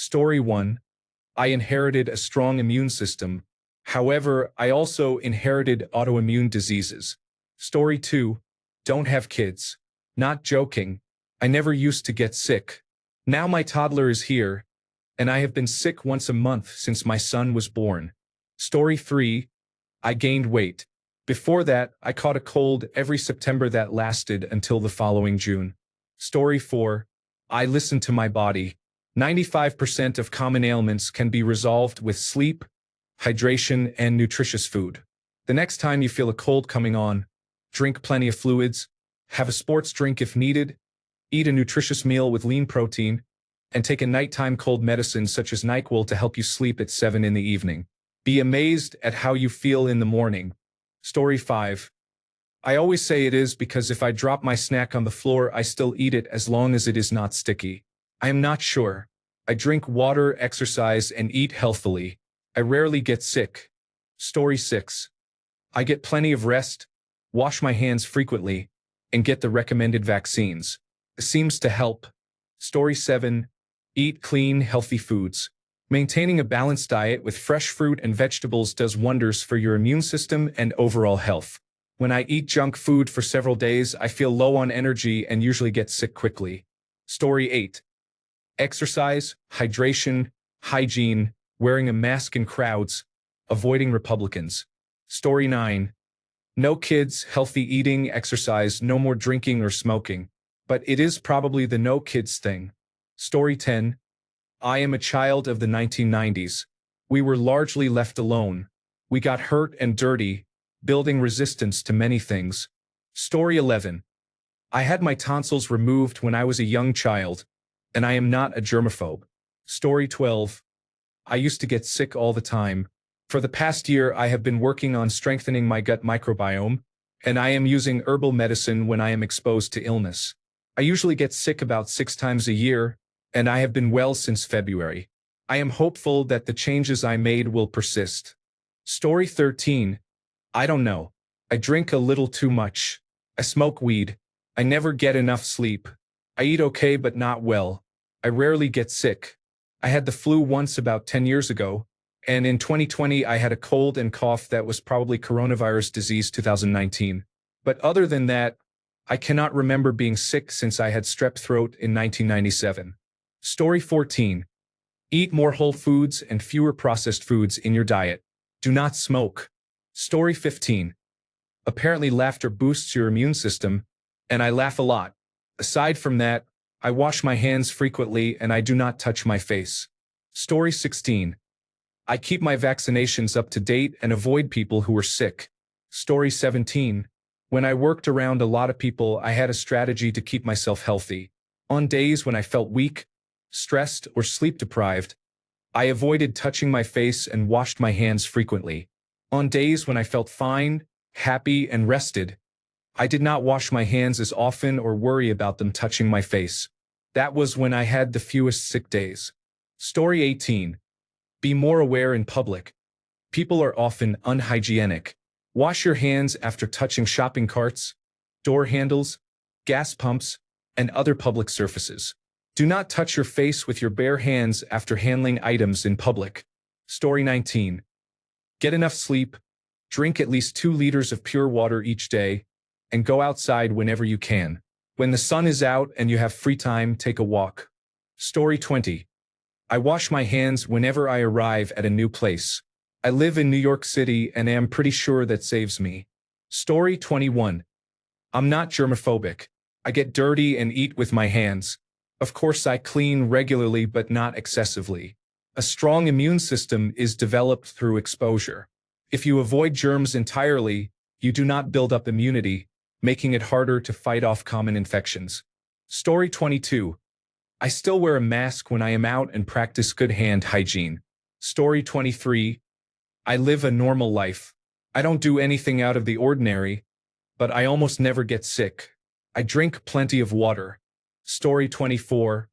Story 1. I inherited a strong immune system. However, I also inherited autoimmune diseases. Story 2. Don't have kids. Not joking. I never used to get sick. Now my toddler is here, and I have been sick once a month since my son was born. Story 3. I gained weight. Before that, I caught a cold every September that lasted until the following June. Story 4. I listened to my body. 95% of common ailments can be resolved with sleep, hydration, and nutritious food. The next time you feel a cold coming on, drink plenty of fluids, have a sports drink if needed, eat a nutritious meal with lean protein, and take a nighttime cold medicine such as NyQuil to help you sleep at 7 in the evening. Be amazed at how you feel in the morning. Story 5. I always say it is because if I drop my snack on the floor, I still eat it as long as it is not sticky. I am not sure. I drink water, exercise, and eat healthily. I rarely get sick. Story 6. I get plenty of rest, wash my hands frequently, and get the recommended vaccines. It seems to help. Story 7. Eat clean, healthy foods. Maintaining a balanced diet with fresh fruit and vegetables does wonders for your immune system and overall health. When I eat junk food for several days, I feel low on energy and usually get sick quickly. Story 8. Exercise, hydration, hygiene, wearing a mask in crowds, avoiding Republicans. Story 9. No kids, healthy eating, exercise, no more drinking or smoking. But it is probably the no kids thing. Story 10. I am a child of the 1990s. We were largely left alone. We got hurt and dirty, building resistance to many things. Story 11. I had my tonsils removed when I was a young child, and I am not a germaphobe. Story 12. I used to get sick all the time. For the past year, I have been working on strengthening my gut microbiome, and I am using herbal medicine when I am exposed to illness. I usually get sick about 6 times a year, and I have been well since February. I am hopeful that the changes I made will persist. Story 13. I don't know. I drink a little too much. I smoke weed. I never get enough sleep. I eat okay but not well. I rarely get sick. I had the flu once about 10 years ago, and in 2020 I had a cold and cough that was probably coronavirus disease 2019. But other than that, I cannot remember being sick since I had strep throat in 1997. Story 14. Eat more whole foods and fewer processed foods in your diet. Do not smoke. Story 15. Apparently laughter boosts your immune system, and I laugh a lot. Aside from that, I wash my hands frequently and I do not touch my face. Story 16. I keep my vaccinations up to date and avoid people who are sick. Story 17. When I worked around a lot of people, I had a strategy to keep myself healthy. On days when I felt weak, stressed, or sleep-deprived, I avoided touching my face and washed my hands frequently. On days when I felt fine, happy, and rested, I did not wash my hands as often or worry about them touching my face. That was when I had the fewest sick days. Story 18. Be more aware in public. People are often unhygienic. Wash your hands after touching shopping carts, door handles, gas pumps, and other public surfaces. Do not touch your face with your bare hands after handling items in public. Story 19. Get enough sleep, drink at least 2 liters of pure water each day, and go outside whenever you can. When the sun is out and you have free time, take a walk. Story 20. I wash my hands whenever I arrive at a new place. I live in New York City and am pretty sure that saves me. Story 21. I'm not germophobic. I get dirty and eat with my hands. Of course, I clean regularly but not excessively. A strong immune system is developed through exposure. If you avoid germs entirely, you do not build up immunity, making it harder to fight off common infections. Story 22. I still wear a mask when I am out and practice good hand hygiene. Story 23. I live a normal life. I don't do anything out of the ordinary, but I almost never get sick. I drink plenty of water. Story 24.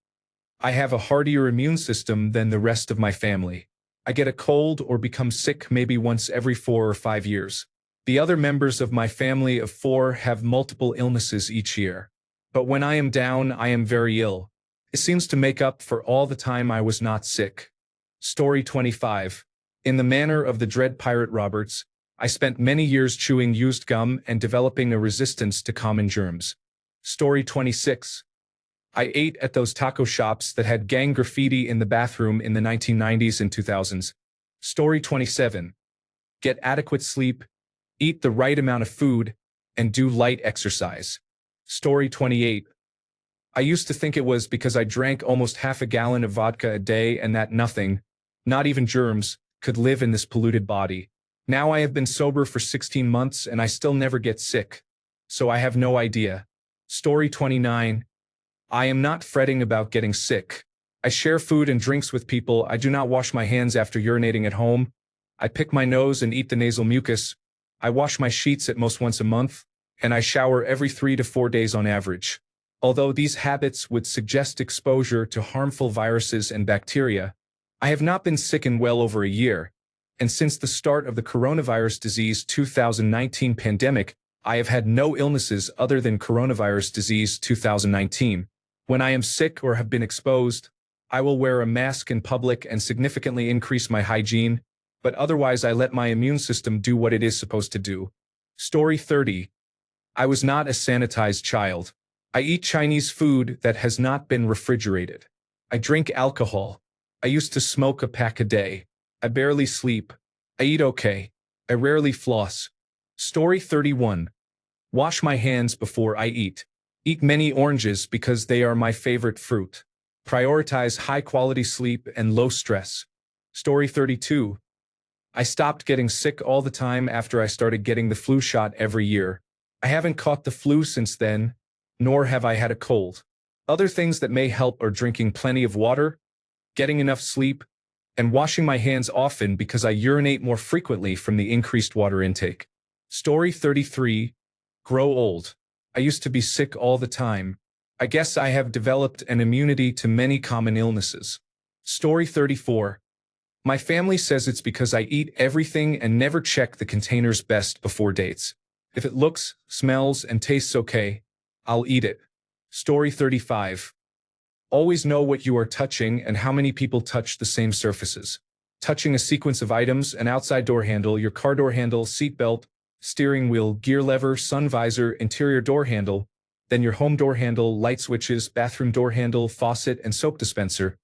I have a hardier immune system than the rest of my family. I get a cold or become sick maybe once every 4 or 5 years. The other members of my family of 4 have multiple illnesses each year. But when I am down, I am very ill. It seems to make up for all the time I was not sick. Story 25. In the manner of the dread pirate Roberts, I spent many years chewing used gum and developing a resistance to common germs. Story 26. I ate at those taco shops that had gang graffiti in the bathroom in the 1990s and 2000s. Story 27. Get adequate sleep, eat the right amount of food, and do light exercise. Story 28. I used to think it was because I drank almost half a gallon of vodka a day and that nothing, not even germs, could live in this polluted body. Now I have been sober for 16 months and I still never get sick. So I have no idea. Story 29. I am not fretting about getting sick. I share food and drinks with people. I do not wash my hands after urinating at home. I pick my nose and eat the nasal mucus. I wash my sheets at most once a month, and I shower every 3 to 4 days on average. Although these habits would suggest exposure to harmful viruses and bacteria, I have not been sick in well over a year, and since the start of the coronavirus disease 2019 pandemic, I have had no illnesses other than coronavirus disease 2019. When I am sick or have been exposed, I will wear a mask in public and significantly increase my hygiene, but otherwise I let my immune system do what it is supposed to do. Story 30. I was not a sanitized child. I eat Chinese food that has not been refrigerated. I drink alcohol. I used to smoke a pack a day. I barely sleep. I eat okay. I rarely floss. Story 31. Wash my hands before I eat. Eat many oranges because they are my favorite fruit. Prioritize high-quality sleep and low stress. Story 32. I stopped getting sick all the time after I started getting the flu shot every year. I haven't caught the flu since then, nor have I had a cold. Other things that may help are drinking plenty of water, getting enough sleep, and washing my hands often because I urinate more frequently from the increased water intake. Story 33. Grow old. I used to be sick all the time. I guess I have developed an immunity to many common illnesses. Story 34. My family says it's because I eat everything and never check the container's best before dates. If it looks, smells, and tastes okay, I'll eat it. Story 35. Always know what you are touching and how many people touch the same surfaces. Touching a sequence of items, an outside door handle, your car door handle, seat belt, steering wheel, gear lever, sun visor, interior door handle, then your home door handle, light switches, bathroom door handle, faucet, and soap dispenser,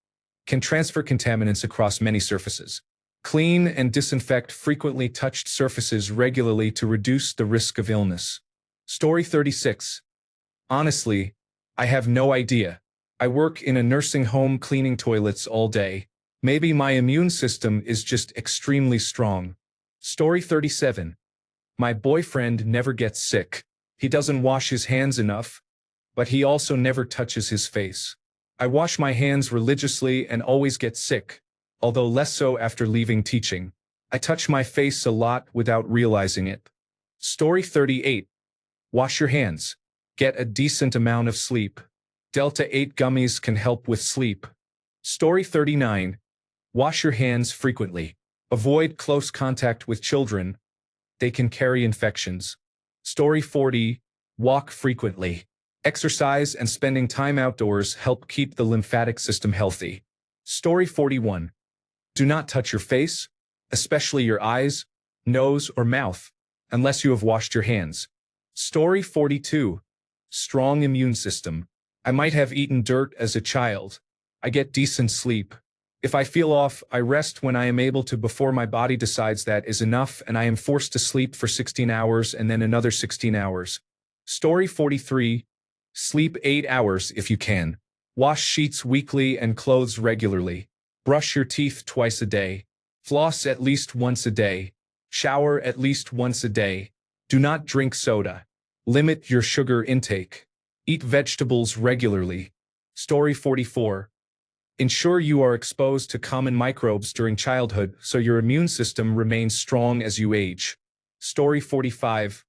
can transfer contaminants across many surfaces. Clean and disinfect frequently touched surfaces regularly to reduce the risk of illness. Story 36. Honestly, I have no idea. I work in a nursing home cleaning toilets all day. Maybe my immune system is just extremely strong. Story 37. My boyfriend never gets sick. He doesn't wash his hands enough, but he also never touches his face. I wash my hands religiously and always get sick, although less so after leaving teaching. I touch my face a lot without realizing it. Story 38. Wash your hands. Get a decent amount of sleep. Delta 8 gummies can help with sleep. Story 39. Wash your hands frequently. Avoid close contact with children. They can carry infections. Story 40. Walk frequently. Exercise and spending time outdoors help keep the lymphatic system healthy. Story 41. Do not touch your face, especially your eyes, nose, or mouth, unless you have washed your hands. Story 42. Strong immune system. I might have eaten dirt as a child. I get decent sleep. If I feel off, I rest when I am able to before my body decides that is enough and I am forced to sleep for 16 hours and then another 16 hours. Story 43. Sleep 8 hours if you can. Wash sheets weekly and clothes regularly. Brush your teeth twice a day. Floss at least once a day. Shower at least once a day. Do not drink soda. Limit your sugar intake. Eat vegetables regularly. Story 44. Ensure you are exposed to common microbes during childhood so your immune system remains strong as you age. Story 45.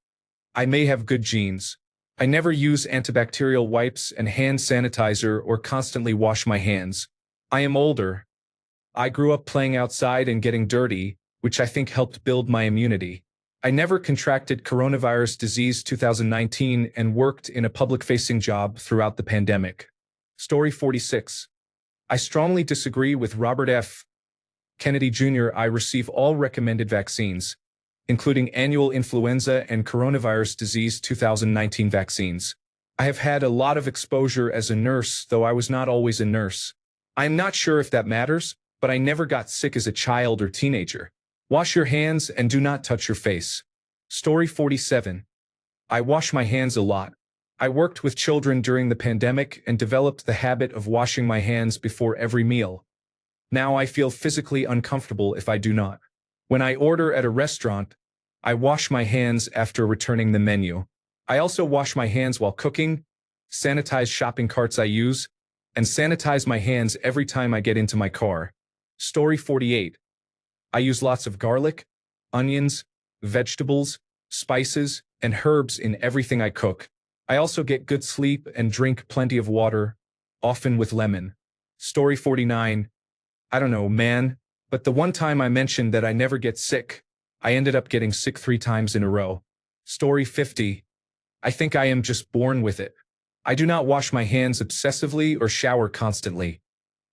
I may have good genes. I never use antibacterial wipes and hand sanitizer or constantly wash my hands. I am older. I grew up playing outside and getting dirty, which I think helped build my immunity. I never contracted coronavirus disease 2019 and worked in a public-facing job throughout the pandemic. Story 46. I strongly disagree with Robert F. Kennedy Jr. I receive all recommended vaccines, including annual influenza and coronavirus disease 2019 vaccines. I have had a lot of exposure as a nurse, though I was not always a nurse. I am not sure if that matters, but I never got sick as a child or teenager. Wash your hands and do not touch your face. Story 47. I wash my hands a lot. I worked with children during the pandemic and developed the habit of washing my hands before every meal. Now I feel physically uncomfortable if I do not. When I order at a restaurant, I wash my hands after returning the menu. I also wash my hands while cooking, sanitize shopping carts I use, and sanitize my hands every time I get into my car. Story 48. I use lots of garlic, onions, vegetables, spices, and herbs in everything I cook. I also get good sleep and drink plenty of water, often with lemon. Story 49. I don't know, man, but the one time I mentioned that I never get sick, I ended up getting sick 3 times in a row. Story 50. I think I am just born with it. I do not wash my hands obsessively or shower constantly.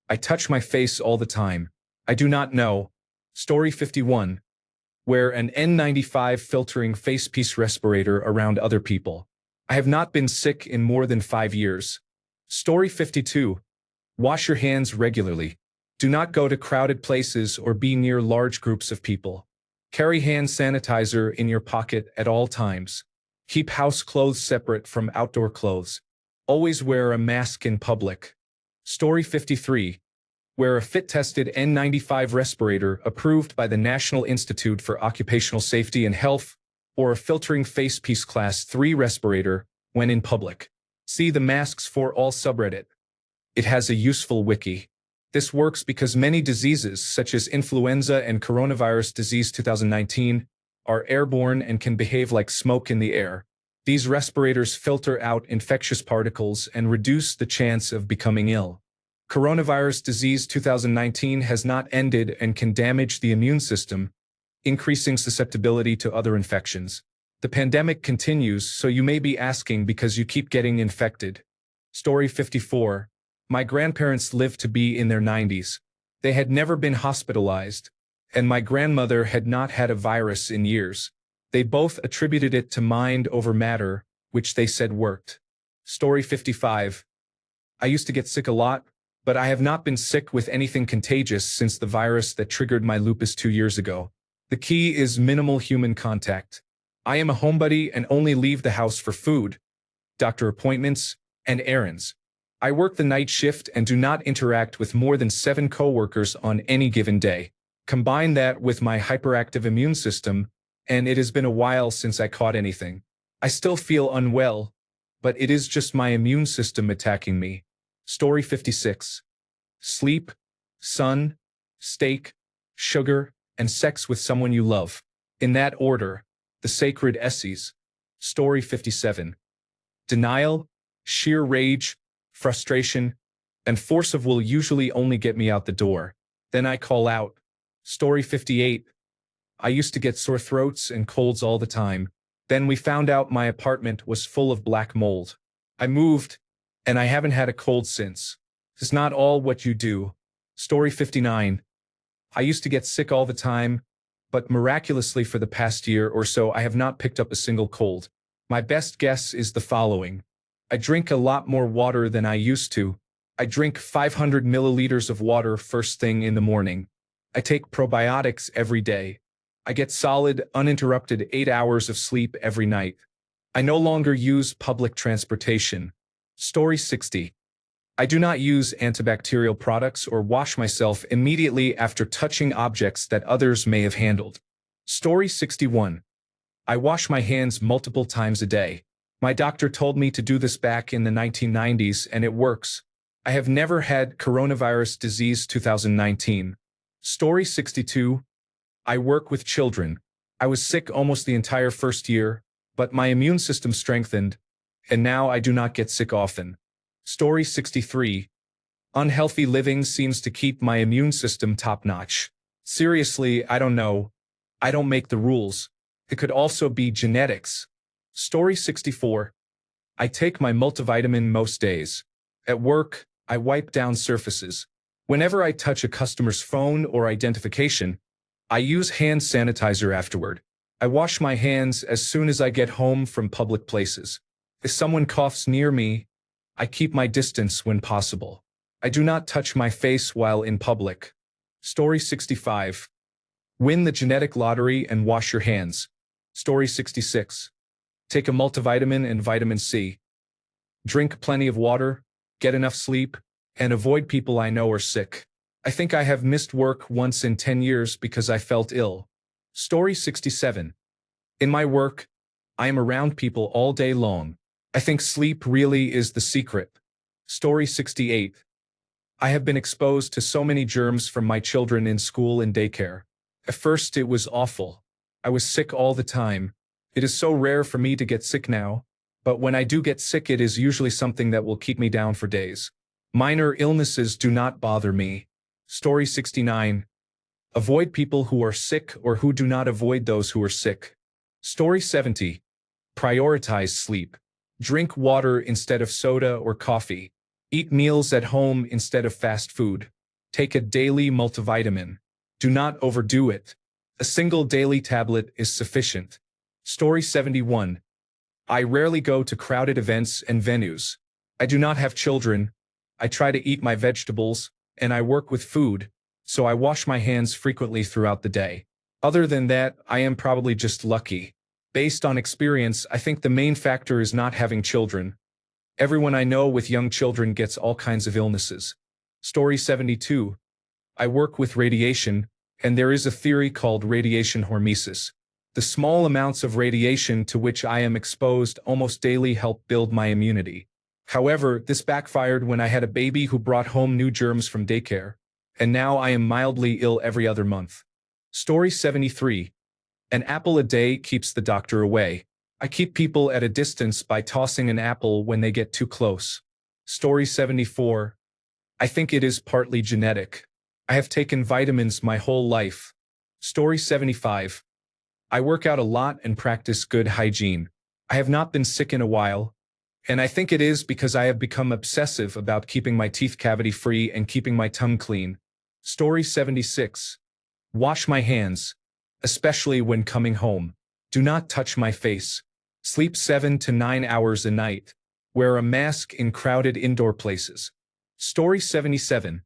I touch my face all the time. I do not know. Story 51. Wear an N95 filtering face piece respirator around other people. I have not been sick in more than 5 years. Story 52. Wash your hands regularly. Do not go to crowded places or be near large groups of people. Carry hand sanitizer in your pocket at all times. Keep house clothes separate from outdoor clothes. Always wear a mask in public. Story 53. Wear a fit-tested N95 respirator approved by the National Institute for Occupational Safety and Health, or a filtering face piece class 3 respirator when in public. See the Masks for All subreddit. It has a useful wiki. This works because many diseases, such as influenza and coronavirus disease 2019, are airborne and can behave like smoke in the air. These respirators filter out infectious particles and reduce the chance of becoming ill. Coronavirus disease 2019 has not ended and can damage the immune system, increasing susceptibility to other infections. The pandemic continues, so you may be asking because you keep getting infected. Story 54. My grandparents lived to be in their 90s. They had never been hospitalized, and my grandmother had not had a virus in years. They both attributed it to mind over matter, which they said worked. Story 55. I used to get sick a lot, but I have not been sick with anything contagious since the virus that triggered my lupus 2 years ago. The key is minimal human contact. I am a homebody and only leave the house for food, doctor appointments, and errands. I work the night shift and do not interact with more than 7 coworkers on any given day. Combine that with my hyperactive immune system, and it has been a while since I caught anything. I still feel unwell, but it is just my immune system attacking me. Story 56. Sleep, sun, steak, sugar, and sex with someone you love. In that order, the sacred S's. Story 57. Denial, sheer rage, frustration, and force of will usually only get me out the door. Then I call out. Story 58. I used to get sore throats and colds all the time. Then we found out my apartment was full of black mold. I moved, and I haven't had a cold since. It's not all what you do. Story 59. I used to get sick all the time, but miraculously for the past year or so I have not picked up a single cold. My best guess is the following. I drink a lot more water than I used to. I drink 500 milliliters of water first thing in the morning. I take probiotics every day. I get solid, uninterrupted 8 hours of sleep every night. I no longer use public transportation. Story 60. I do not use antibacterial products or wash myself immediately after touching objects that others may have handled. Story 61. I wash my hands multiple times a day. My doctor told me to do this back in the 1990s, and it works. I have never had coronavirus disease 2019. Story 62. I work with children. I was sick almost the entire first year, but my immune system strengthened, and now I do not get sick often. Story 63. Unhealthy living seems to keep my immune system top-notch. Seriously, I don't know. I don't make the rules. It could also be genetics. Story 64. I take my multivitamin most days. At work, I wipe down surfaces. Whenever I touch a customer's phone or identification, I use hand sanitizer afterward. I wash my hands as soon as I get home from public places. If someone coughs near me, I keep my distance when possible. I do not touch my face while in public. Story 65. Win the genetic lottery and wash your hands. Story 66. Take a multivitamin and vitamin C. Drink plenty of water, get enough sleep, and avoid people I know are sick. I think I have missed work once in 10 years because I felt ill. Story 67. In my work, I am around people all day long. I think sleep really is the secret. Story 68. I have been exposed to so many germs from my children in school and daycare. At first it was awful. I was sick all the time. It is so rare for me to get sick now, but when I do get sick it is usually something that will keep me down for days. Minor illnesses do not bother me. Story 69. Avoid people who are sick or who do not avoid those who are sick. Story 70. Prioritize sleep. Drink water instead of soda or coffee. Eat meals at home instead of fast food. Take a daily multivitamin. Do not overdo it. A single daily tablet is sufficient. Story 71. I rarely go to crowded events and venues. I do not have children. I try to eat my vegetables, and I work with food, so I wash my hands frequently throughout the day. Other than that, I am probably just lucky. Based on experience, I think the main factor is not having children. Everyone I know with young children gets all kinds of illnesses. Story 72. I work with radiation, and there is a theory called radiation hormesis. The small amounts of radiation to which I am exposed almost daily help build my immunity. However, this backfired when I had a baby who brought home new germs from daycare, and now I am mildly ill every other month. Story 73. An apple a day keeps the doctor away. I keep people at a distance by tossing an apple when they get too close. Story 74. I think it is partly genetic. I have taken vitamins my whole life. Story 75. I work out a lot and practice good hygiene. I have not been sick in a while, and I think it is because I have become obsessive about keeping my teeth cavity free and keeping my tongue clean. Story 76. Wash my hands, especially when coming home. Do not touch my face. Sleep 7 to 9 hours a night. Wear a mask in crowded indoor places. Story 77.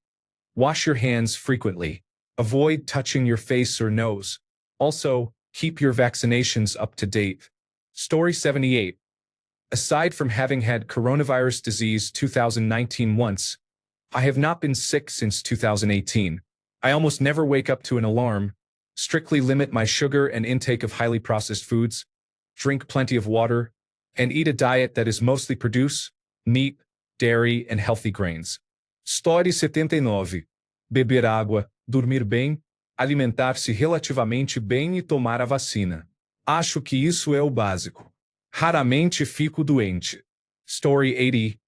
Wash your hands frequently. Avoid touching your face or nose. Also, keep your vaccinations up to date. Story 78. Aside from having had coronavirus disease 2019 once, I have not been sick since 2018. I almost never wake up to an alarm, strictly limit my sugar and intake of highly processed foods, drink plenty of water, and eat a diet that is mostly produce, meat, dairy, and healthy grains. Story 79. Beber água, dormir bem, alimentar-se relativamente bem e tomar a vacina. Acho que isso é o básico. Raramente fico doente. Story 80.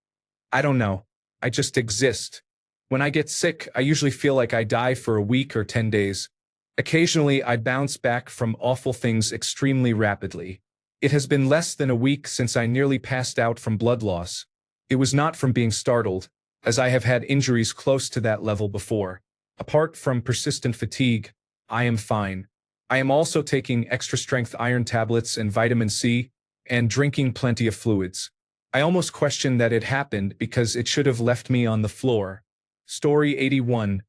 I don't know. I just exist. When I get sick, I usually feel like I die for a week or 10 days. Occasionally, I bounce back from awful things extremely rapidly. It has been less than a week since I nearly passed out from blood loss. It was not from being startled, as I have had injuries close to that level before. Apart from persistent fatigue, I am fine. I am also taking extra-strength iron tablets and vitamin C, and drinking plenty of fluids. I almost question that it happened because it should have left me on the floor. Story 81.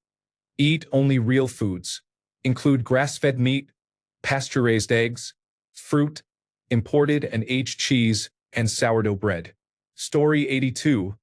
Eat only real foods. Include grass-fed meat, pasture-raised eggs, fruit, imported and aged cheese, and sourdough bread. Story 82.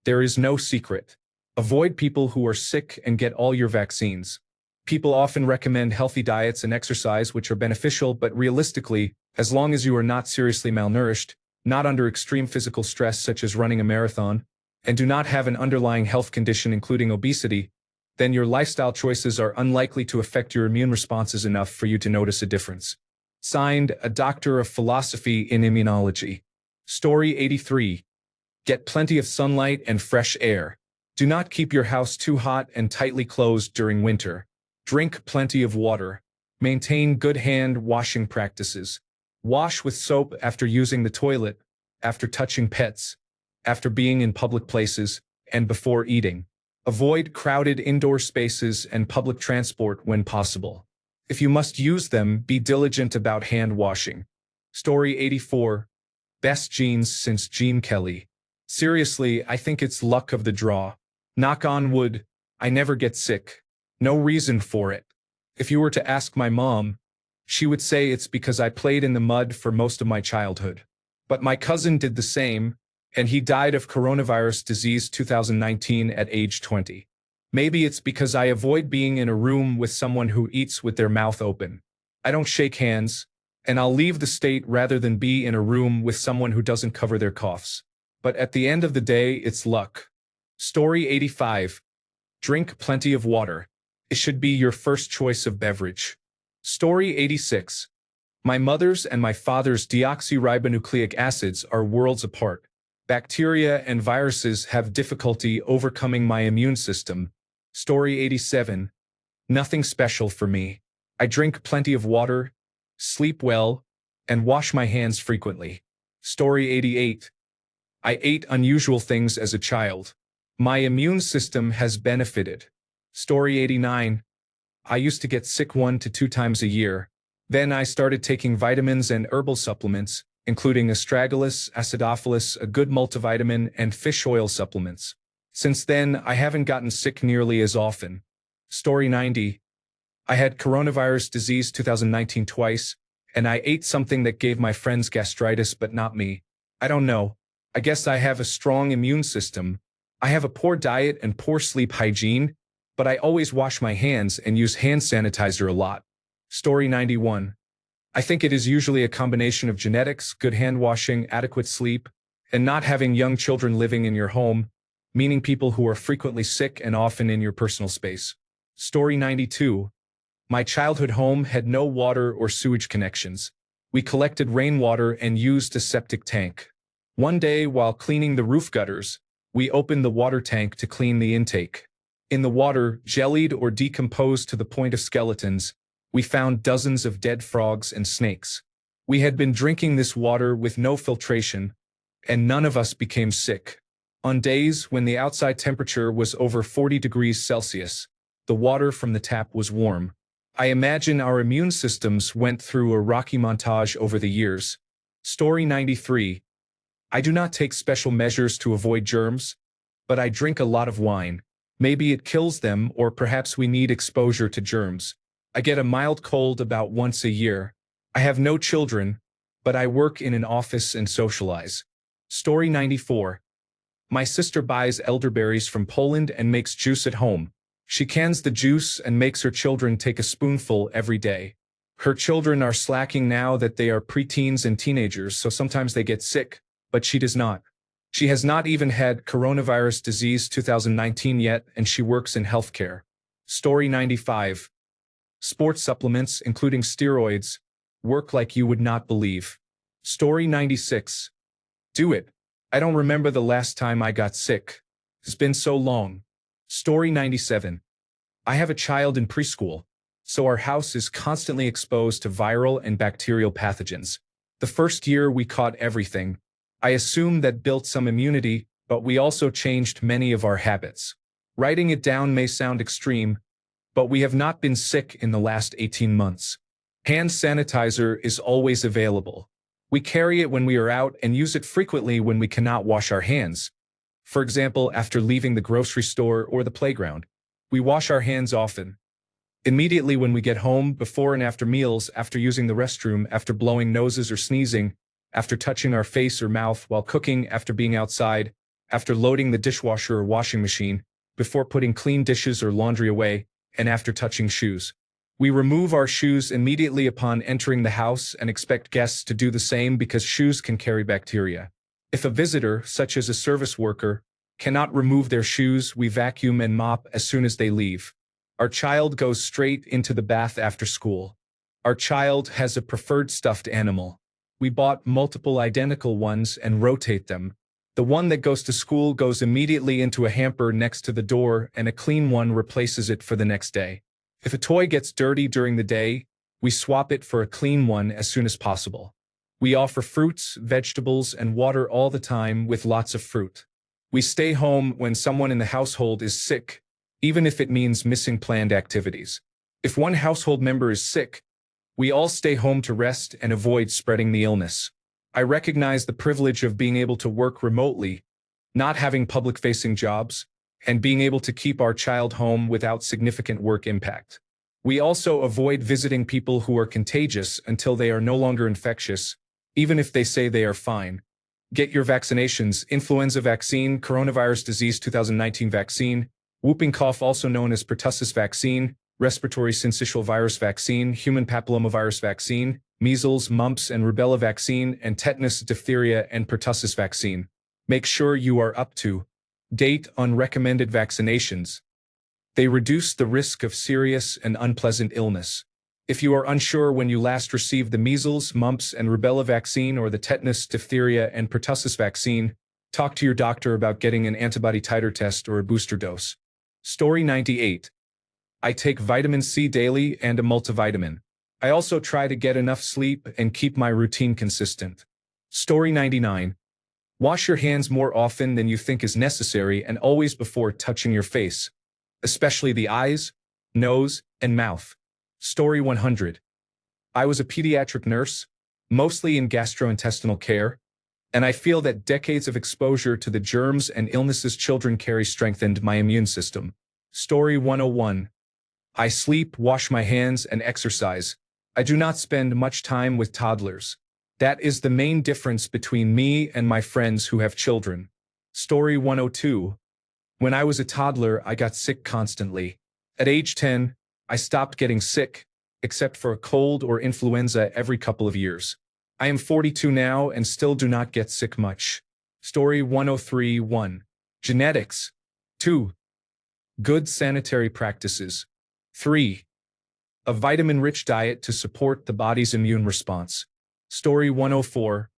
There is no secret. Avoid people who are sick and get all your vaccines. People often recommend healthy diets and exercise which are beneficial, but realistically, as long as you are not seriously malnourished, not under extreme physical stress such as running a marathon, and do not have an underlying health condition including obesity, then your lifestyle choices are unlikely to affect your immune responses enough for you to notice a difference. Signed, a Doctor of Philosophy in Immunology. Story 83. Get plenty of sunlight and fresh air. Do not keep your house too hot and tightly closed during winter. Drink plenty of water. Maintain good hand washing practices. Wash with soap after using the toilet, after touching pets, after being in public places, and before eating. Avoid crowded indoor spaces and public transport when possible. If you must use them, be diligent about hand washing. Story 84. Best jeans since Gene Kelly. Seriously, I think it's luck of the draw. Knock on wood, I never get sick. No reason for it. If you were to ask my mom, she would say it's because I played in the mud for most of my childhood. But my cousin did the same, and he died of coronavirus disease 2019 at age 20. Maybe it's because I avoid being in a room with someone who eats with their mouth open. I don't shake hands, and I'll leave the state rather than be in a room with someone who doesn't cover their coughs. But at the end of the day, it's luck. Story 85. Drink plenty of water. It should be your first choice of beverage. Story 86. My mother's and my father's deoxyribonucleic acids are worlds apart. Bacteria and viruses have difficulty overcoming my immune system. Story 87. Nothing special for me. I drink plenty of water, sleep well, and wash my hands frequently. Story 88. I ate unusual things as a child. My immune system has benefited. Story 89. I used to get sick 1 to 2 times a year. Then I started taking vitamins and herbal supplements, including astragalus, acidophilus, a good multivitamin, and fish oil supplements. Since then, I haven't gotten sick nearly as often. Story 90. I had coronavirus disease 2019 twice, and I ate something that gave my friends gastritis but not me. I don't know. I guess I have a strong immune system. I have a poor diet and poor sleep hygiene, but I always wash my hands and use hand sanitizer a lot. Story 91. I think it is usually a combination of genetics, good hand washing, adequate sleep, and not having young children living in your home, meaning people who are frequently sick and often in your personal space. Story 92. My childhood home had no water or sewage connections. We collected rainwater and used a septic tank. One day, while cleaning the roof gutters, we opened the water tank to clean the intake. In the water, jellied or decomposed to the point of skeletons, we found dozens of dead frogs and snakes. We had been drinking this water with no filtration, and none of us became sick. On days when the outside temperature was over 40 degrees Celsius, the water from the tap was warm. I imagine our immune systems went through a rocky montage over the years. Story 93. I do not take special measures to avoid germs, but I drink a lot of wine. Maybe it kills them, or perhaps we need exposure to germs. I get a mild cold about once a year. I have no children, but I work in an office and socialize. Story 94. My sister buys elderberries from Poland and makes juice at home. She cans the juice and makes her children take a spoonful every day. Her children are slacking now that they are preteens and teenagers, so sometimes they get sick, but she does not. She has not even had coronavirus disease 2019 yet, and she works in healthcare. Story 95. Sports supplements, including steroids, work like you would not believe. Story 96. Do it. I don't remember the last time I got sick. It's been so long. Story 97. I have a child in preschool, so our house is constantly exposed to viral and bacterial pathogens. The first year we caught everything. I assume that built some immunity, but we also changed many of our habits. Writing it down may sound extreme, but we have not been sick in the last 18 months. Hand sanitizer is always available. We carry it when we are out and use it frequently when we cannot wash our hands. For example, after leaving the grocery store or the playground. We wash our hands often. Immediately when we get home, before and after meals, after using the restroom, after blowing noses or sneezing, after touching our face or mouth while cooking, after being outside, after loading the dishwasher or washing machine, before putting clean dishes or laundry away, and after touching shoes. We remove our shoes immediately upon entering the house and expect guests to do the same because shoes can carry bacteria. If a visitor, such as a service worker, cannot remove their shoes, we vacuum and mop as soon as they leave. Our child goes straight into the bath after school. Our child has a preferred stuffed animal. We bought multiple identical ones and rotate them. The one that goes to school goes immediately into a hamper next to the door, and a clean one replaces it for the next day. If a toy gets dirty during the day, we swap it for a clean one as soon as possible. We offer fruits, vegetables, and water all the time with lots of fruit. We stay home when someone in the household is sick, even if it means missing planned activities. If one household member is sick, we all stay home to rest and avoid spreading the illness. I recognize the privilege of being able to work remotely, not having public-facing jobs, and being able to keep our child home without significant work impact. We also avoid visiting people who are contagious until they are no longer infectious, even if they say they are fine. Get your vaccinations: influenza vaccine, coronavirus disease 2019 vaccine, whooping cough also known as pertussis vaccine, respiratory syncytial virus vaccine, human papillomavirus vaccine, measles, mumps, and rubella vaccine, and tetanus, diphtheria, and pertussis vaccine. Make sure you are up to date on recommended vaccinations. They reduce the risk of serious and unpleasant illness. If you are unsure when you last received the measles, mumps, and rubella vaccine or the tetanus, diphtheria, and pertussis vaccine, talk to your doctor about getting an antibody titer test or a booster dose. Story 98. I take vitamin C daily and a multivitamin. I also try to get enough sleep and keep my routine consistent. Story 99. Wash your hands more often than you think is necessary and always before touching your face, especially the eyes, nose, and mouth. Story 100. I was a pediatric nurse, mostly in gastrointestinal care, and I feel that decades of exposure to the germs and illnesses children carry strengthened my immune system. Story 101. I sleep, wash my hands, and exercise. I do not spend much time with toddlers. That is the main difference between me and my friends who have children. Story 102. When I was a toddler, I got sick constantly. At age 10, I stopped getting sick, except for a cold or influenza every couple of years. I am 42 now and still do not get sick much. Story 103. 1. Genetics. 2. Good sanitary practices. 3. A vitamin-rich diet to support the body's immune response. Story 104.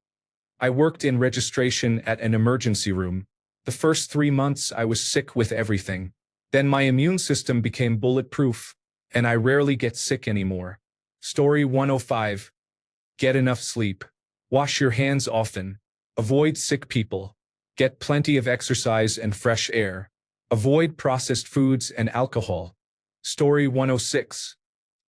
I worked in registration at an emergency room. The first 3 months I was sick with everything. Then my immune system became bulletproof, and I rarely get sick anymore. Story 105. Get enough sleep. Wash your hands often. Avoid sick people. Get plenty of exercise and fresh air. Avoid processed foods and alcohol. Story 106.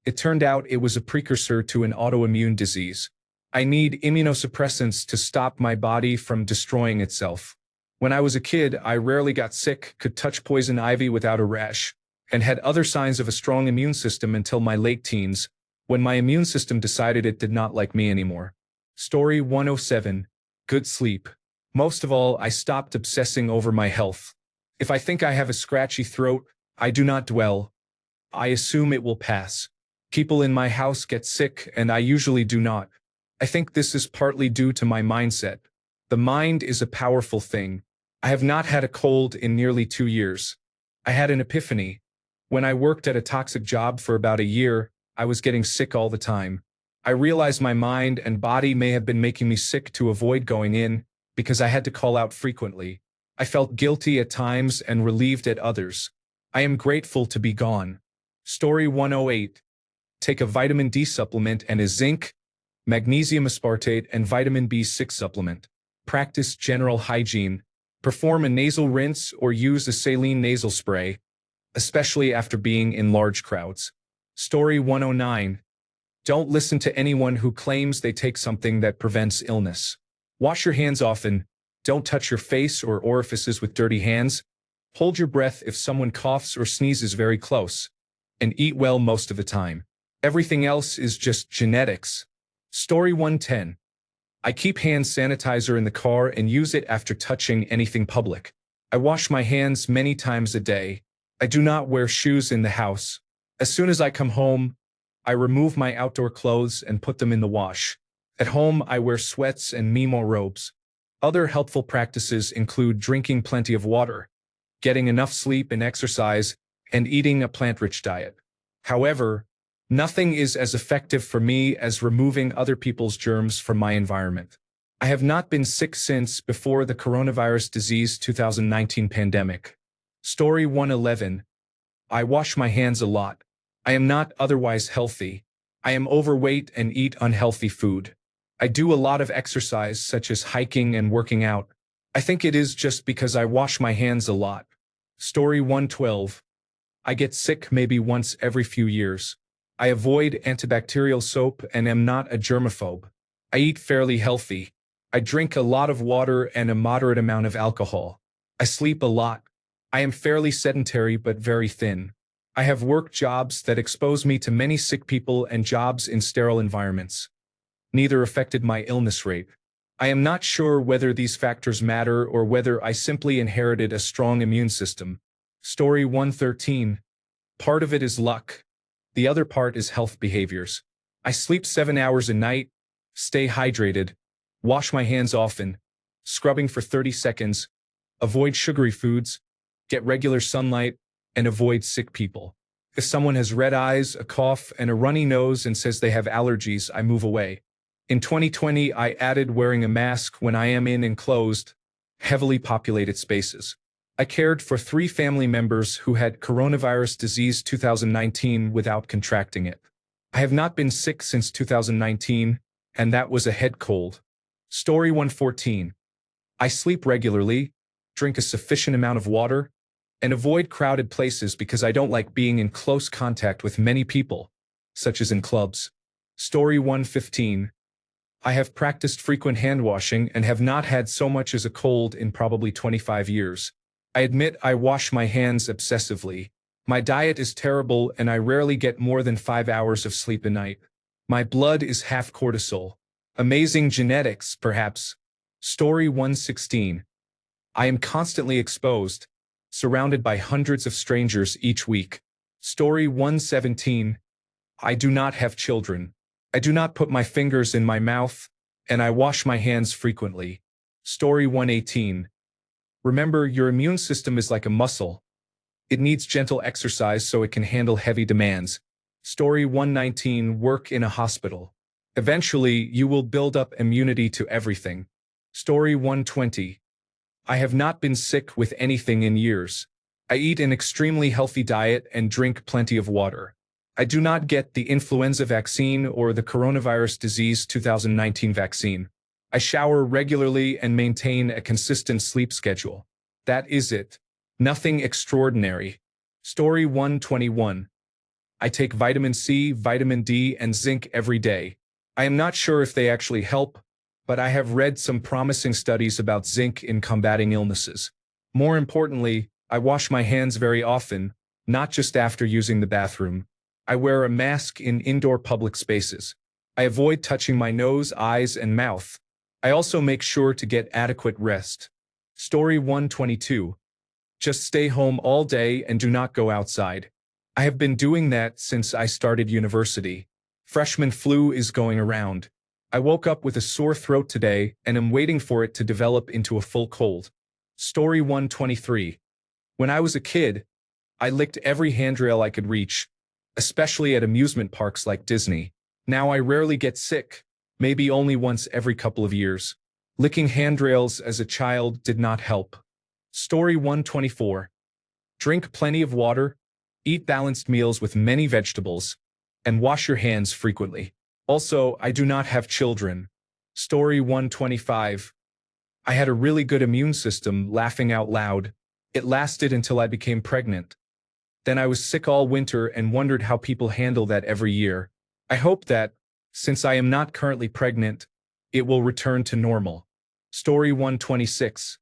It turned out it was a precursor to an autoimmune disease. I need immunosuppressants to stop my body from destroying itself. When I was a kid, I rarely got sick, could touch poison ivy without a rash, and had other signs of a strong immune system until my late teens, when my immune system decided it did not like me anymore. Story 107. Good sleep. Most of all, I stopped obsessing over my health. If I think I have a scratchy throat, I do not dwell. I assume it will pass. People in my house get sick, and I usually do not. I think this is partly due to my mindset. The mind is a powerful thing. I have not had a cold in nearly 2 years. I had an epiphany. When I worked at a toxic job for about a year, I was getting sick all the time. I realized my mind and body may have been making me sick to avoid going in, because I had to call out frequently. I felt guilty at times and relieved at others. I am grateful to be gone. Story 108. Take a vitamin D supplement and a zinc, magnesium aspartate, and vitamin B6 supplement. Practice general hygiene. Perform a nasal rinse or use a saline nasal spray, especially after being in large crowds. Story 109. Don't listen to anyone who claims they take something that prevents illness. Wash your hands often. Don't touch your face or orifices with dirty hands. Hold your breath if someone coughs or sneezes very close. And eat well most of the time. Everything else is just genetics. Story 110. I keep hand sanitizer in the car and use it after touching anything public. I wash my hands many times a day. I do not wear shoes in the house. As soon as I come home, I remove my outdoor clothes and put them in the wash. At home, I wear sweats and mimo robes. Other helpful practices include drinking plenty of water, getting enough sleep and exercise, and eating a plant-rich diet. However, nothing is as effective for me as removing other people's germs from my environment. I have not been sick since before the coronavirus disease 2019 pandemic. Story 111. I wash my hands a lot. I am not otherwise healthy. I am overweight and eat unhealthy food. I do a lot of exercise such as hiking and working out. I think it is just because I wash my hands a lot. Story 112. I get sick maybe once every few years. I avoid antibacterial soap and am not a germaphobe. I eat fairly healthy. I drink a lot of water and a moderate amount of alcohol. I sleep a lot. I am fairly sedentary but very thin. I have work jobs that expose me to many sick people and jobs in sterile environments. Neither affected my illness rate. I am not sure whether these factors matter or whether I simply inherited a strong immune system. Story 113. Part of it is luck. The other part is health behaviors. I sleep 7 hours a night, stay hydrated, wash my hands often, scrubbing for 30 seconds, avoid sugary foods, get regular sunlight, and avoid sick people. If someone has red eyes, a cough, and a runny nose and says they have allergies, I move away. In 2020, I added wearing a mask when I am in enclosed, heavily populated spaces. I cared for 3 family members who had coronavirus disease 2019 without contracting it. I have not been sick since 2019, and that was a head cold. Story 114. I sleep regularly, drink a sufficient amount of water, and avoid crowded places because I don't like being in close contact with many people, such as in clubs. Story 115. I have practiced frequent hand washing and have not had so much as a cold in probably 25 years. I admit I wash my hands obsessively. My diet is terrible and I rarely get more than 5 hours of sleep a night. My blood is half cortisol. Amazing genetics, perhaps. Story 116. I am constantly exposed, surrounded by hundreds of strangers each week. Story 117. I do not have children. I do not put my fingers in my mouth, and I wash my hands frequently. Story 118. Remember, your immune system is like a muscle. It needs gentle exercise so it can handle heavy demands. Story 119. Work in a hospital. Eventually, you will build up immunity to everything. Story 120. I have not been sick with anything in years. I eat an extremely healthy diet and drink plenty of water. I do not get the influenza vaccine or the coronavirus disease 2019 vaccine. I shower regularly and maintain a consistent sleep schedule. That is it. Nothing extraordinary. Story 121. I take vitamin C, vitamin D, and zinc every day. I am not sure if they actually help, but I have read some promising studies about zinc in combating illnesses. More importantly, I wash my hands very often, not just after using the bathroom. I wear a mask in indoor public spaces. I avoid touching my nose, eyes, and mouth. I also make sure to get adequate rest. Story 122. Just stay home all day and do not go outside. I have been doing that since I started university. Freshman flu is going around. I woke up with a sore throat today and am waiting for it to develop into a full cold. Story 123. When I was a kid, I licked every handrail I could reach, especially at amusement parks like Disney. Now I rarely get sick, maybe only once every couple of years. Licking handrails as a child did not help. Story 124. Drink plenty of water, eat balanced meals with many vegetables, and wash your hands frequently. Also, I do not have children. Story 125. I had a really good immune system, laughing out loud. It lasted until I became pregnant. Then I was sick all winter and wondered how people handle that every year. I hope that, since I am not currently pregnant, it will return to normal. Story 126.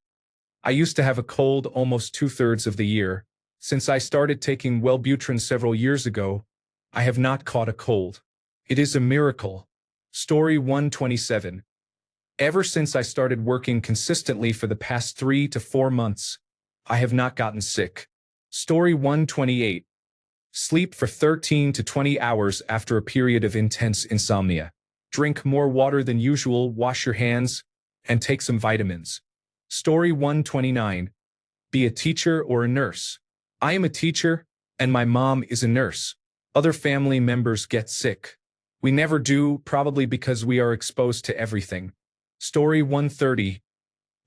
I used to have a cold almost 2/3 of the year. Since I started taking Wellbutrin several years ago, I have not caught a cold. It is a miracle. Story 127. Ever since I started working consistently for the past 3 to 4 months, I have not gotten sick. Story 128. Sleep for 13 to 20 hours after a period of intense insomnia. Drink more water than usual, wash your hands, and take some vitamins. Story 129. Be a teacher or a nurse. I am a teacher, and my mom is a nurse. Other family members get sick. We never do, probably because we are exposed to everything. Story 130.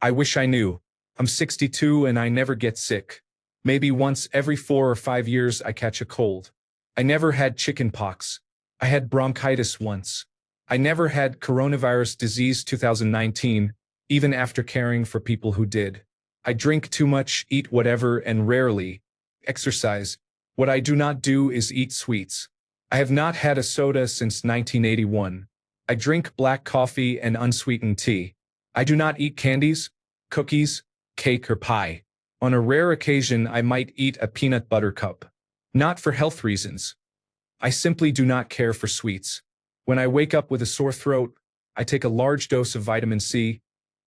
I wish I knew. I'm 62 and I never get sick. Maybe once every 4 or 5 years I catch a cold. I never had chicken pox. I had bronchitis once. I never had coronavirus disease 2019, even after caring for people who did. I drink too much, eat whatever, and rarely exercise. What I do not do is eat sweets. I have not had a soda since 1981. I drink black coffee and unsweetened tea. I do not eat candies, cookies, cake, or pie. On a rare occasion, I might eat a peanut butter cup. Not for health reasons. I simply do not care for sweets. When I wake up with a sore throat, I take a large dose of vitamin C,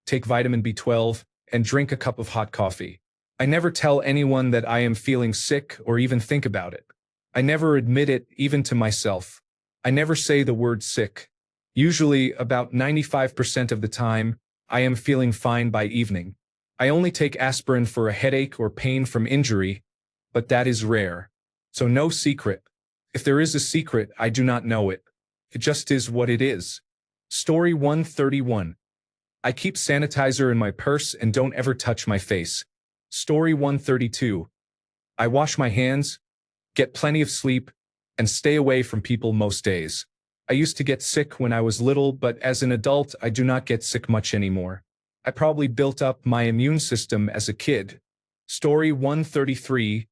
take vitamin B12, and drink a cup of hot coffee. I never tell anyone that I am feeling sick or even think about it. I never admit it, even to myself. I never say the word sick. Usually, about 95% of the time, I am feeling fine by evening. I only take aspirin for a headache or pain from injury, but that is rare. So no secret. If there is a secret, I do not know it. It just is what it is. Story 131. I keep sanitizer in my purse and don't ever touch my face. Story 132. I wash my hands, get plenty of sleep, and stay away from people most days. I used to get sick when I was little, but as an adult, I do not get sick much anymore. I probably built up my immune system as a kid. Story 133.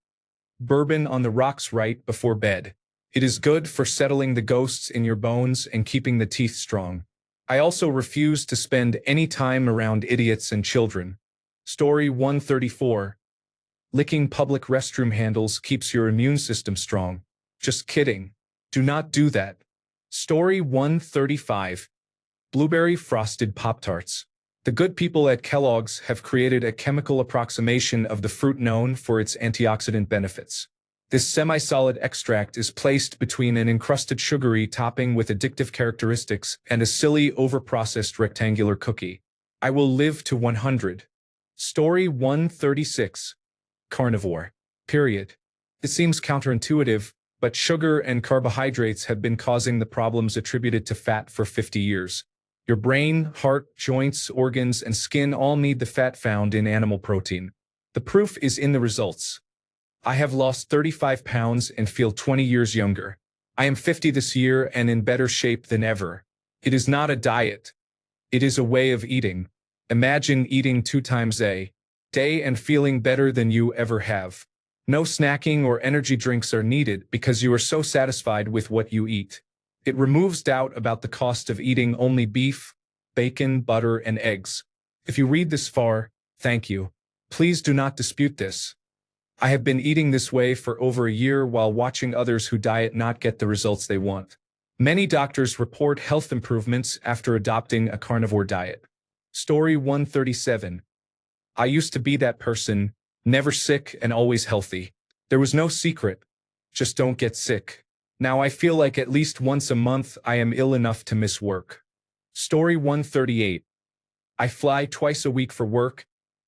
Bourbon on the rocks right before bed. It is good for settling the ghosts in your bones and keeping the teeth strong. I also refuse to spend any time around idiots and children. Story 134. Licking public restroom handles keeps your immune system strong. Just kidding. Do not do that. Story 135. Blueberry frosted Pop-Tarts. The good people at Kellogg's have created a chemical approximation of the fruit known for its antioxidant benefits. This semi-solid extract is placed between an encrusted sugary topping with addictive characteristics and a silly overprocessed rectangular cookie. I will live to 100. Story 136. Carnivore. Period. It seems counterintuitive, but sugar and carbohydrates have been causing the problems attributed to fat for 50 years. Your brain, heart, joints, organs, and skin all need the fat found in animal protein. The proof is in the results. I have lost 35 pounds and feel 20 years younger. I am 50 this year and in better shape than ever. It is not a diet. It is a way of eating. Imagine eating 2 times a day and feeling better than you ever have. No snacking or energy drinks are needed because you are so satisfied with what you eat. It removes doubt about the cost of eating only beef, bacon, butter, and eggs. If you read this far, thank you. Please do not dispute this. I have been eating this way for over a year while watching others who diet not get the results they want. Many doctors report health improvements after adopting a carnivore diet. Story 137. I used to be that person, never sick and always healthy. There was no secret. Just don't get sick. Now I feel like at least once a month I am ill enough to miss work. Story 138. I fly twice a week for work,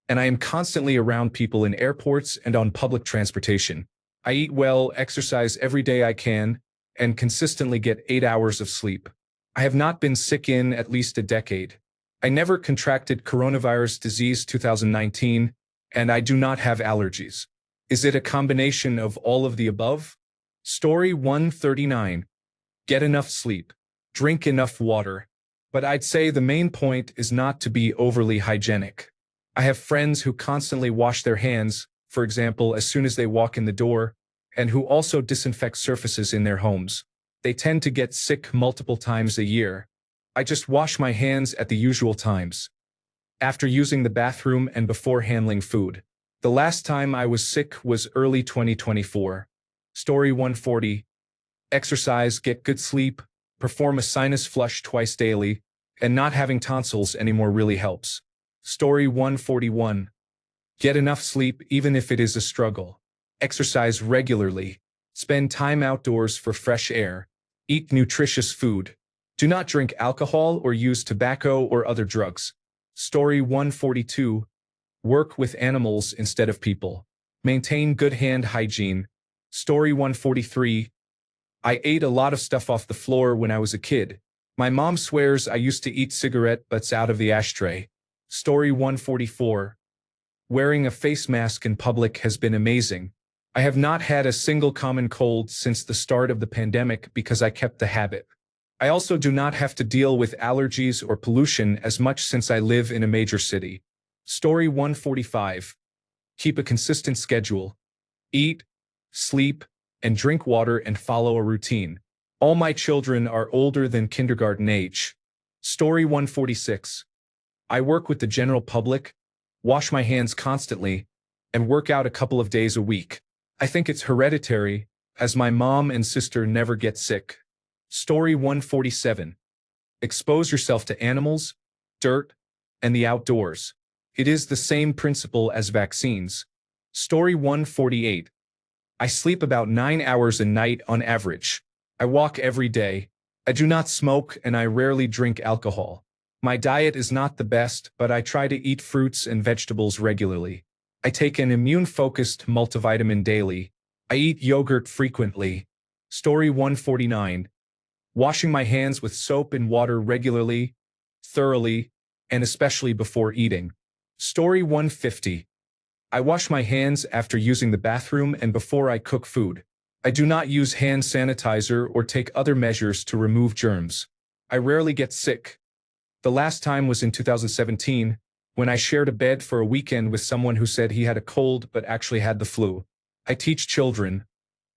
and I am constantly around people in airports and on public transportation. I eat well, exercise every day I can, and consistently get 8 hours of sleep. I have not been sick in at least a decade. I never contracted coronavirus disease 2019, and I do not have allergies. Is it a combination of all of the above? Story 139. Get enough sleep. Drink enough water. But I'd say the main point is not to be overly hygienic. I have friends who constantly wash their hands, for example, as soon as they walk in the door, and who also disinfect surfaces in their homes. They tend to get sick multiple times a year. I just wash my hands at the usual times. After using the bathroom and before handling food. The last time I was sick was early 2024. Story 140. Exercise, get good sleep, perform a sinus flush twice daily, and not having tonsils anymore really helps. Story 141. Get enough sleep even if it is a struggle. Exercise regularly. Spend time outdoors for fresh air. Eat nutritious food. Do not drink alcohol or use tobacco or other drugs. Story 142. Work with animals instead of people. Maintain good hand hygiene. Story 143. I ate a lot of stuff off the floor when I was a kid. My mom swears I used to eat cigarette butts out of the ashtray. Story 144. Wearing a face mask in public has been amazing. I have not had a single common cold since the start of the pandemic because I kept the habit. I also do not have to deal with allergies or pollution as much since I live in a major city. Story 145. Keep a consistent schedule. Eat, sleep, and drink water and follow a routine. All my children are older than kindergarten age. Story 146. I work with the general public, wash my hands constantly, and work out a couple of days a week. I think it's hereditary, as my mom and sister never get sick. Story 147. Expose yourself to animals, dirt, and the outdoors. It is the same principle as vaccines. Story 148. I sleep about 9 hours a night on average. I walk every day. I do not smoke and I rarely drink alcohol. My diet is not the best, but I try to eat fruits and vegetables regularly. I take an immune-focused multivitamin daily. I eat yogurt frequently. Story 149. Washing my hands with soap and water regularly, thoroughly, and especially before eating. Story 150. I wash my hands after using the bathroom and before I cook food. I do not use hand sanitizer or take other measures to remove germs. I rarely get sick. The last time was in 2017, when I shared a bed for a weekend with someone who said he had a cold but actually had the flu. I teach children.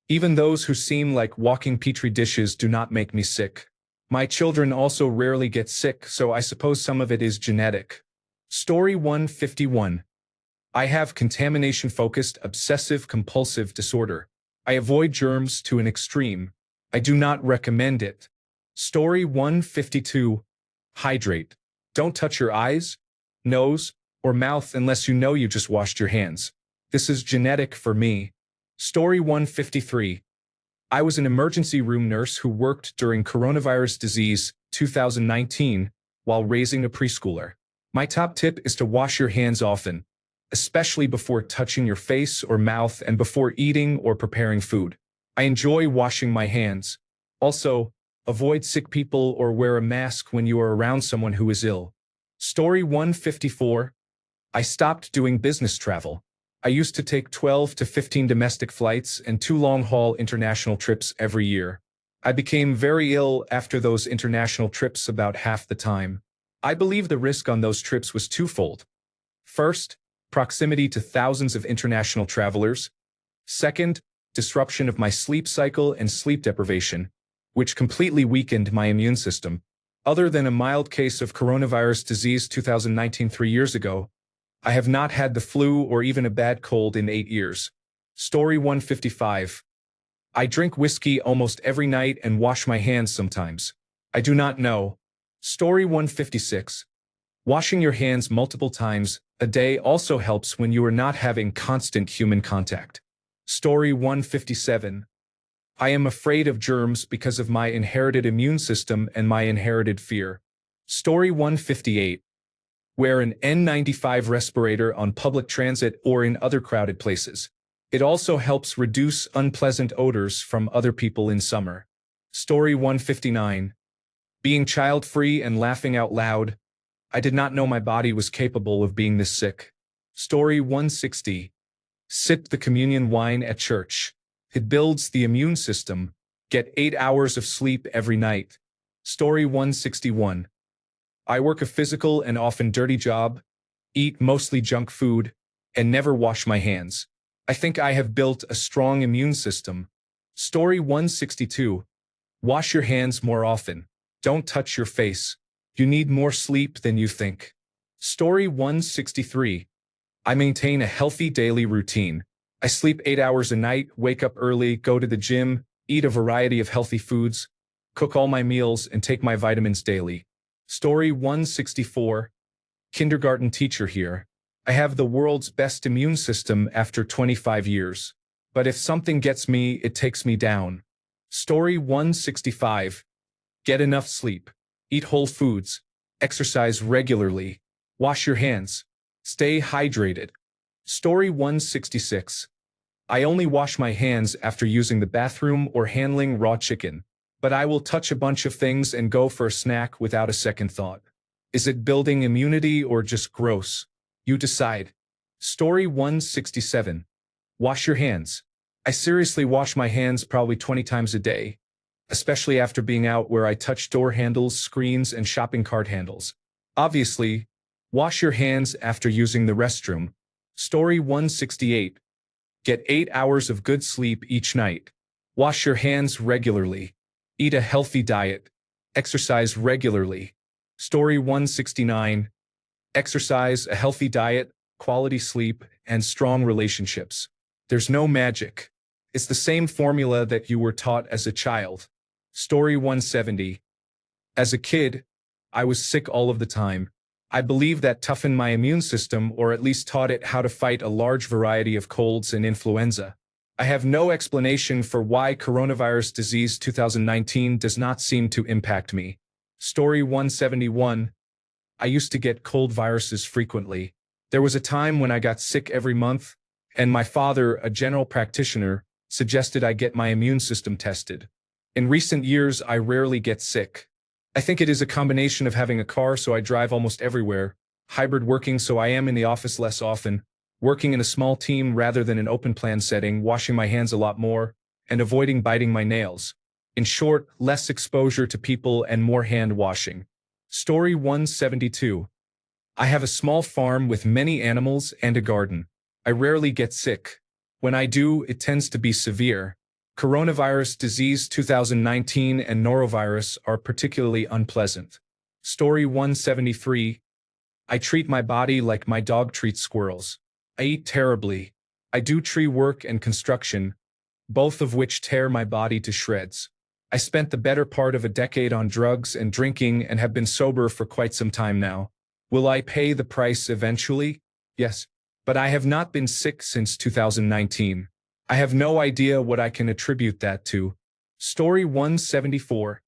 Even those who seem like walking petri dishes do not make me sick. My children also rarely get sick, so I suppose some of it is genetic. Story 151. I have contamination-focused obsessive-compulsive disorder. I avoid germs to an extreme. I do not recommend it. Story 152. Hydrate. Don't touch your eyes, nose, or mouth unless you know you just washed your hands. This is genetic for me. Story 153. I was an emergency room nurse who worked during coronavirus disease 2019 while raising a preschooler. My top tip is to wash your hands often, especially before touching your face or mouth and before eating or preparing food. I enjoy washing my hands. Also, avoid sick people or wear a mask when you are around someone who is ill. Story 154. I stopped doing business travel. I used to take 12 to 15 domestic flights and 2 long-haul international trips every year. I became very ill after those international trips about half the time. I believe the risk on those trips was twofold. First, proximity to thousands of international travelers. Second, disruption of my sleep cycle and sleep deprivation, which completely weakened my immune system. Other than a mild case of coronavirus disease 2019 3 years ago, I have not had the flu or even a bad cold in 8 years. Story 155. I drink whiskey almost every night and wash my hands sometimes. I do not know. Story 156. Washing your hands multiple times a day also helps when you are not having constant human contact. Story 157. I am afraid of germs because of my inherited immune system and my inherited fear. Story 158. Wear an N95 respirator on public transit or in other crowded places. It also helps reduce unpleasant odors from other people in summer. Story 159. Being child-free and laughing out loud. I did not know my body was capable of being this sick. Story 160. Sip the communion wine at church. It builds the immune system. Get 8 hours of sleep every night. Story 161. I work a physical and often dirty job, eat mostly junk food, and never wash my hands. I think I have built a strong immune system. Story 162. Wash your hands more often. Don't touch your face. You need more sleep than you think. Story 163. I maintain a healthy daily routine. I sleep 8 hours a night, wake up early, go to the gym, eat a variety of healthy foods, cook all my meals, and take my vitamins daily. Story 164. Kindergarten teacher here. I have the world's best immune system after 25 years. But if something gets me, it takes me down. Story 165. Get enough sleep. Eat whole foods. Exercise regularly. Wash your hands. Stay hydrated. Story 166. I only wash my hands after using the bathroom or handling raw chicken. But I will touch a bunch of things and go for a snack without a second thought. Is it building immunity or just gross? You decide. Story 167. Wash your hands. I seriously wash my hands probably 20 times a day. especially after being out where I touch door handles, screens, and shopping cart handles. Obviously, wash your hands after using the restroom. Story 168. Get 8 hours of good sleep each night. Wash your hands regularly. Eat a healthy diet. Exercise regularly. Story 169. Exercise, a healthy diet, quality sleep, and strong relationships. There's no magic. It's the same formula that you were taught as a child. Story 170. As a kid, I was sick all of the time. I believe that toughened my immune system, or at least taught it how to fight a large variety of colds and influenza. I have no explanation for why coronavirus disease 2019 does not seem to impact me. Story 171. I used to get cold viruses frequently. There was a time when I got sick every month, and my father, a general practitioner, suggested I get my immune system tested. In recent years, I rarely get sick. I think it is a combination of having a car, so I drive almost everywhere, hybrid working, so I am in the office less often, working in a small team rather than an open plan setting, washing my hands a lot more, and avoiding biting my nails. In short, less exposure to people and more hand washing. Story 172. I have a small farm with many animals and a garden. I rarely get sick. When I do, it tends to be severe. Coronavirus disease 2019 and norovirus are particularly unpleasant. Story 173. I treat my body like my dog treats squirrels. I eat terribly. I do tree work and construction, both of which tear my body to shreds. I spent the better part of a decade on drugs and drinking and have been sober for quite some time now. Will I pay the price eventually? Yes. But I have not been sick since 2019. I have no idea what I can attribute that to. Story 174.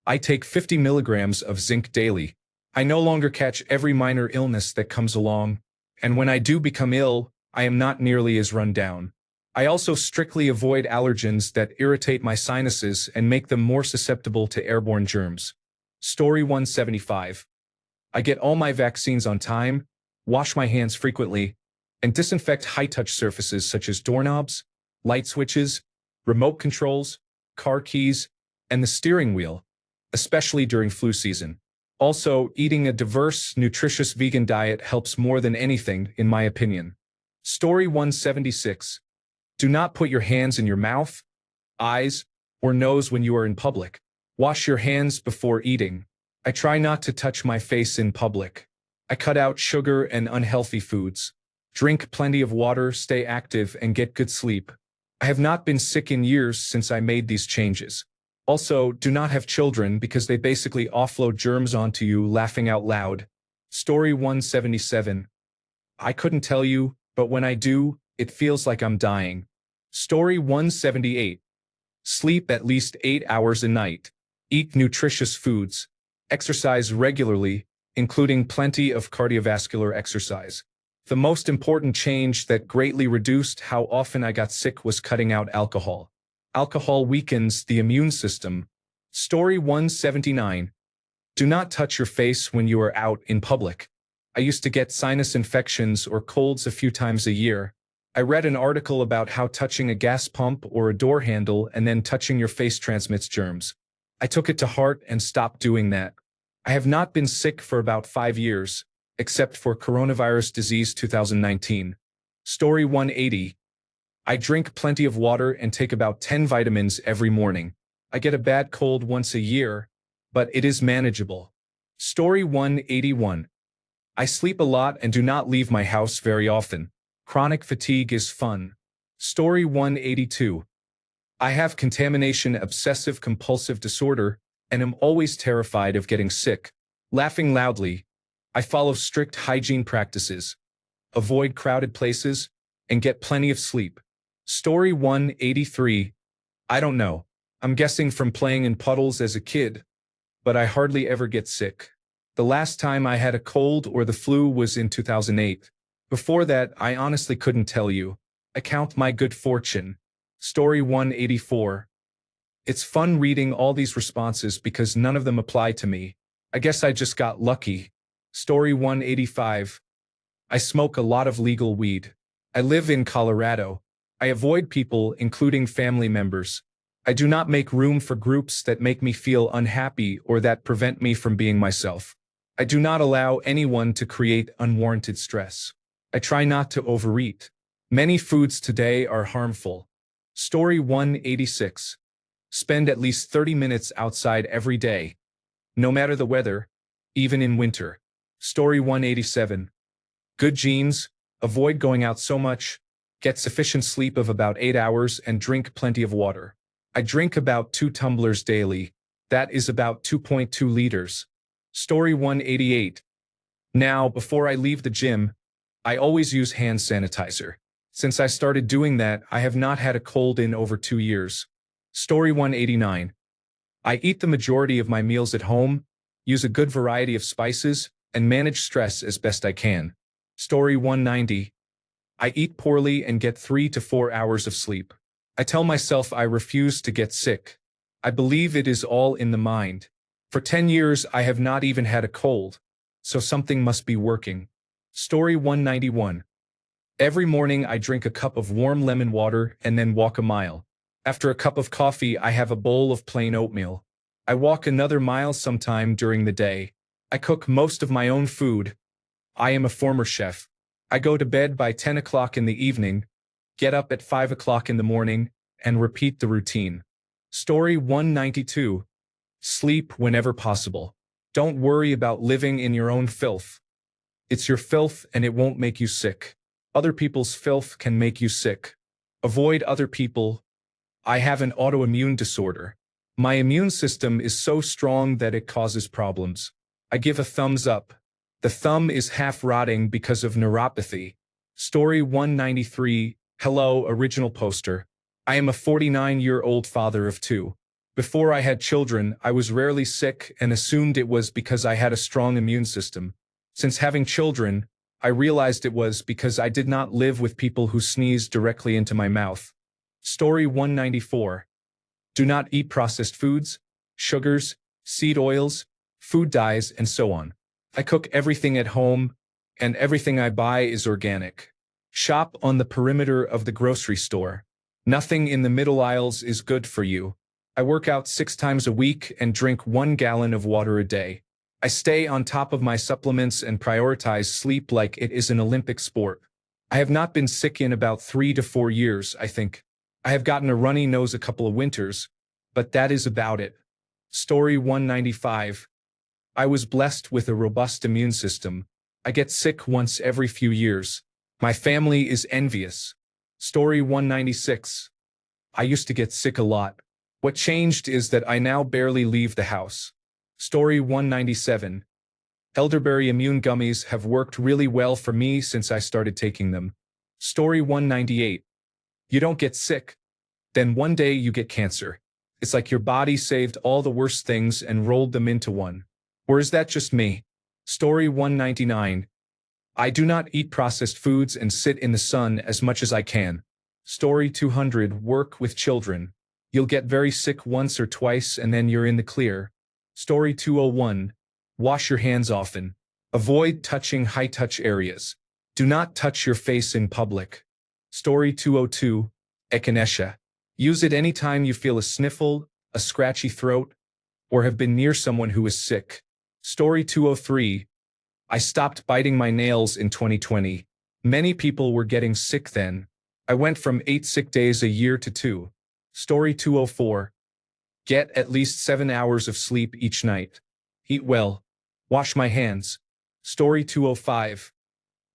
I take 50 milligrams of zinc daily. I no longer catch every minor illness that comes along, and when I do become ill, I am not nearly as run down. I also strictly avoid allergens that irritate my sinuses and make them more susceptible to airborne germs. Story 175. I get all my vaccines on time, wash my hands frequently, and disinfect high-touch surfaces such as doorknobs, light switches, remote controls, car keys, and the steering wheel, especially during flu season. Also, eating a diverse, nutritious vegan diet helps more than anything, in my opinion. Story 176. Do not put your hands in your mouth, eyes, or nose when you are in public. Wash your hands before eating. I try not to touch my face in public. I cut out sugar and unhealthy foods. Drink plenty of water, stay active, and get good sleep. I have not been sick in years since I made these changes. Also, do not have children because they basically offload germs onto you, laughing out loud. Story 177. I couldn't tell you, but when I do, it feels like I'm dying. Story 178. Sleep at least 8 hours a night. Eat nutritious foods. Exercise regularly, including plenty of cardiovascular exercise. The most important change that greatly reduced how often I got sick was cutting out alcohol. Alcohol weakens the immune system. Story 179. Do not touch your face when you are out in public. I used to get sinus infections or colds a few times a year. I read an article about how touching a gas pump or a door handle and then touching your face transmits germs. I took it to heart and stopped doing that. I have not been sick for about 5 years, except for coronavirus disease 2019. Story 180. I drink plenty of water and take about 10 vitamins every morning. I get a bad cold once a year, but it is manageable. Story 181. I sleep a lot and do not leave my house very often. Chronic fatigue is fun. Story 182. I have contamination obsessive compulsive disorder and am always terrified of getting sick. Laughing loudly. I follow strict hygiene practices, avoid crowded places, and get plenty of sleep. Story 183. I don't know. I'm guessing from playing in puddles as a kid, but I hardly ever get sick. The last time I had a cold or the flu was in 2008. Before that, I honestly couldn't tell you. I count my good fortune. Story 184. It's fun reading all these responses because none of them apply to me. I guess I just got lucky. Story 185. I smoke a lot of legal weed. I live in Colorado. I avoid people, including family members. I do not make room for groups that make me feel unhappy or that prevent me from being myself. I do not allow anyone to create unwarranted stress. I try not to overeat. Many foods today are harmful. Story 186. Spend at least 30 minutes outside every day, no matter the weather, even in winter. Story 187. Good genes, avoid going out so much, get sufficient sleep of about 8 hours and drink plenty of water. I drink about 2 tumblers daily. That is about 2.2 liters. Story 188. Now, before I leave the gym, I always use hand sanitizer. Since I started doing that, I have not had a cold in over 2 years. Story 189. I eat the majority of my meals at home, use a good variety of spices, and manage stress as best I can. Story 190. I eat poorly and get 3 to 4 hours of sleep. I tell myself I refuse to get sick. I believe it is all in the mind. For 10 years, I have not even had a cold, so something must be working. Story 191. Every morning I drink a cup of warm lemon water and then walk a mile. After a cup of coffee, I have a bowl of plain oatmeal. I walk another mile sometime during the day. I cook most of my own food. I am a former chef. I go to bed by 10 o'clock in the evening, get up at 5 o'clock in the morning, and repeat the routine. Story 192. Sleep whenever possible. Don't worry about living in your own filth. It's your filth and it won't make you sick. Other people's filth can make you sick. Avoid other people. I have an autoimmune disorder. My immune system is so strong that it causes problems. I give a thumbs up. The thumb is half rotting because of neuropathy. Story 193. Hello, original poster. I am a 49-year-old father of 2. Before I had children, I was rarely sick and assumed it was because I had a strong immune system. Since having children, I realized it was because I did not live with people who sneezed directly into my mouth. Story 194. Do not eat processed foods, sugars, seed oils, food dyes, and so on. I cook everything at home, and everything I buy is organic. Shop on the perimeter of the grocery store. Nothing in the middle aisles is good for you. I work out 6 times a week and drink 1 gallon of water a day. I stay on top of my supplements and prioritize sleep like it is an Olympic sport. I have not been sick in about 3 to 4 years, I think. I have gotten a runny nose a couple of winters, but that is about it. Story 195. I was blessed with a robust immune system. I get sick once every few years. My family is envious. Story 196. I used to get sick a lot. What changed is that I now barely leave the house. Story 197. Elderberry immune gummies have worked really well for me since I started taking them. Story 198. You don't get sick. Then one day you get cancer. It's like your body saved all the worst things and rolled them into one. Or is that just me? Story 199. I do not eat processed foods and sit in the sun as much as I can. Story 200. Work with children. You'll get very sick once or twice and then you're in the clear. Story 201. Wash your hands often. Avoid touching high-touch areas. Do not touch your face in public. Story 202. Echinacea. Use it anytime you feel a sniffle, a scratchy throat, or have been near someone who is sick. Story 203. I stopped biting my nails in 2020. Many people were getting sick then. I went from 8 sick days a year to 2. Story 204. Get at least 7 hours of sleep each night. Eat well. Wash my hands. Story 205.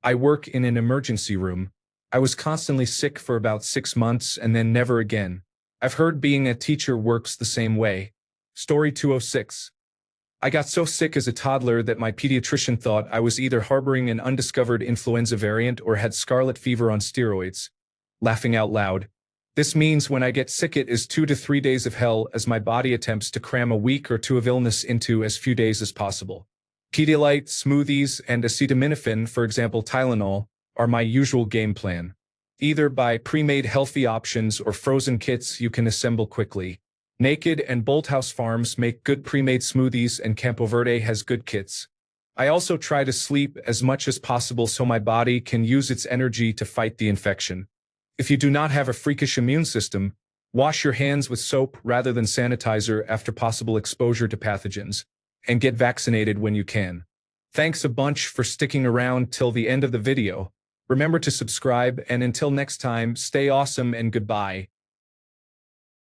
I work in an emergency room. I was constantly sick for about 6 months and then never again. I've heard being a teacher works the same way. Story 206. I got so sick as a toddler that my pediatrician thought I was either harboring an undiscovered influenza variant or had scarlet fever on steroids. Laughing out loud. This means when I get sick it is 2 to 3 days of hell as my body attempts to cram a week or 2 of illness into as few days as possible. Pedialyte, smoothies, and acetaminophen, for example Tylenol, are my usual game plan. Either buy pre-made healthy options or frozen kits you can assemble quickly. Naked and Bolthouse Farms make good pre-made smoothies and Campo Verde has good kits. I also try to sleep as much as possible so my body can use its energy to fight the infection. If you do not have a freakish immune system, Wash your hands with soap rather than sanitizer after possible exposure to pathogens, and get vaccinated when you can. Thanks a bunch for sticking around till the end of the video. Remember to subscribe, and until next time, stay awesome and goodbye.